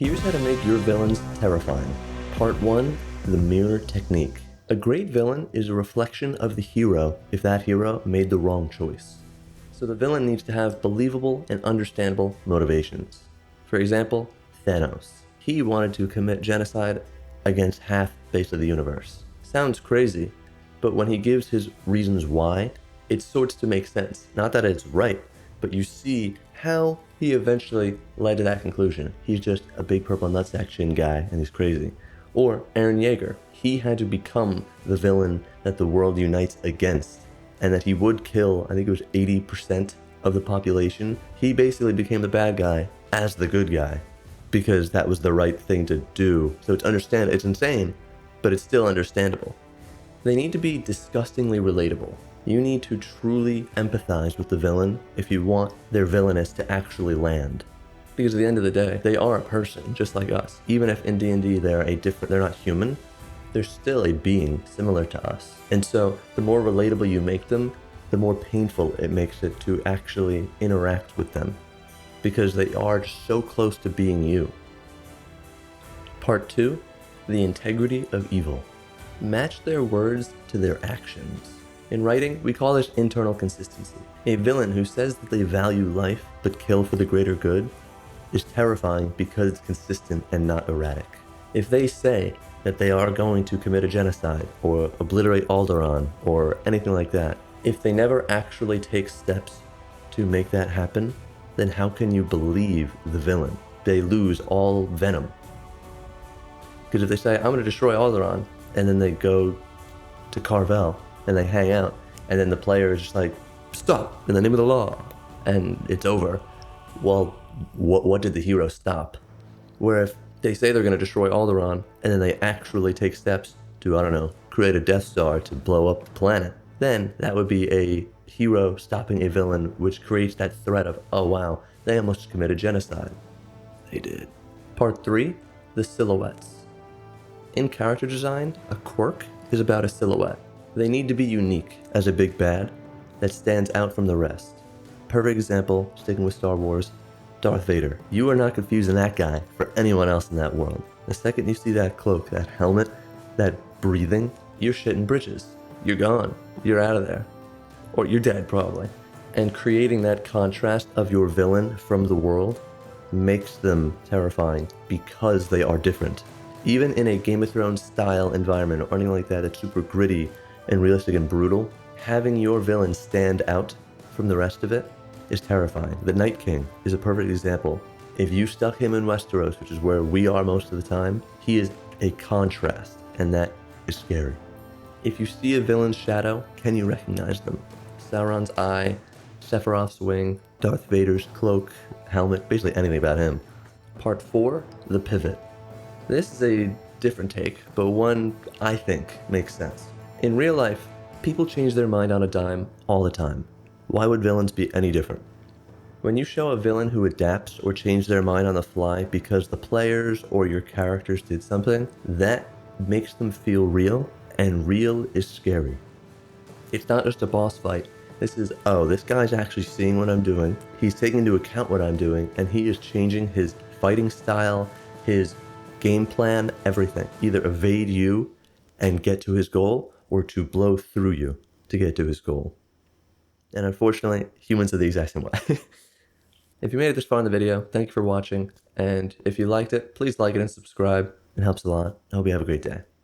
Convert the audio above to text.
Here's how to make your villains terrifying. Part 1, the mirror technique. A great villain is a reflection of the hero if that hero made the wrong choice. So the villain needs to have believable and understandable motivations. For example, Thanos. He wanted to commit genocide against half the face of the universe. Sounds crazy, but when he gives his reasons why, it sorts to make sense. Not that it's right, but you see how he eventually led to that conclusion. He's just a big purple nutsack chin guy and he's crazy. Or Eren Yeager. He had to become the villain that the world unites against, and that he would kill, I think it was 80% of the population. He basically became the bad guy as the good guy because that was the right thing to do. So it's insane, but it's still understandable. They need to be disgustingly relatable. You need to truly empathize with the villain if you want their villainous to actually land. Because at the end of the day, they are a person just like us. Even if in D&D they're not human, they're still a being similar to us. And so the more relatable you make them, the more painful it makes it to actually interact with them. Because they are so close to being you. Part 2, the integrity of evil. Match their words to their actions. In writing, we call this internal consistency. A villain who says that they value life but kill for the greater good is terrifying because it's consistent and not erratic. If they say that they are going to commit a genocide or obliterate Alderaan or anything like that, if they never actually take steps to make that happen, then how can you believe the villain? They lose all venom. Because if they say, I'm going to destroy Alderaan, and then they go to Carvel, and they hang out, and then the player is just like, stop, in the name of the law, and it's over. Well, what did the hero stop? Where if they say they're going to destroy Alderaan, and then they actually take steps to, I don't know, create a Death Star to blow up the planet, then that would be a hero stopping a villain, which creates that threat of, oh wow, they almost committed genocide. They did. Part 3, the silhouettes. In character design, a quirk is about a silhouette. They need to be unique as a big bad that stands out from the rest. Perfect example, sticking with Star Wars, Darth Vader. You are not confusing that guy for anyone else in that world. The second you see that cloak, that helmet, that breathing, you're shitting britches. You're gone. You're out of there. Or you're dead, probably. And creating that contrast of your villain from the world makes them terrifying because they are different. Even in a Game of Thrones style environment or anything like that that's super gritty and realistic and brutal, having your villain stand out from the rest of it is terrifying. The Night King is a perfect example. If you stuck him in Westeros, which is where we are most of the time, he is a contrast, and that is scary. If you see a villain's shadow, can you recognize them? Sauron's eye, Sephiroth's wing, Darth Vader's cloak, helmet, basically anything about him. Part 4, the pivot. This is a different take, but one I think makes sense. In real life, people change their mind on a dime all the time. Why would villains be any different? When you show a villain who adapts or changes their mind on the fly because the players or your characters did something, that makes them feel real, and real is scary. It's not just a boss fight. This is, oh, this guy's actually seeing what I'm doing, he's taking into account what I'm doing, and he is changing his fighting style, his game plan, everything. Either evade you and get to his goal, or to blow through you to get to his goal. And unfortunately, humans are the exact same way. If you made it this far in the video, thank you for watching. And if you liked it, please like it and subscribe. It helps a lot. I hope you have a great day.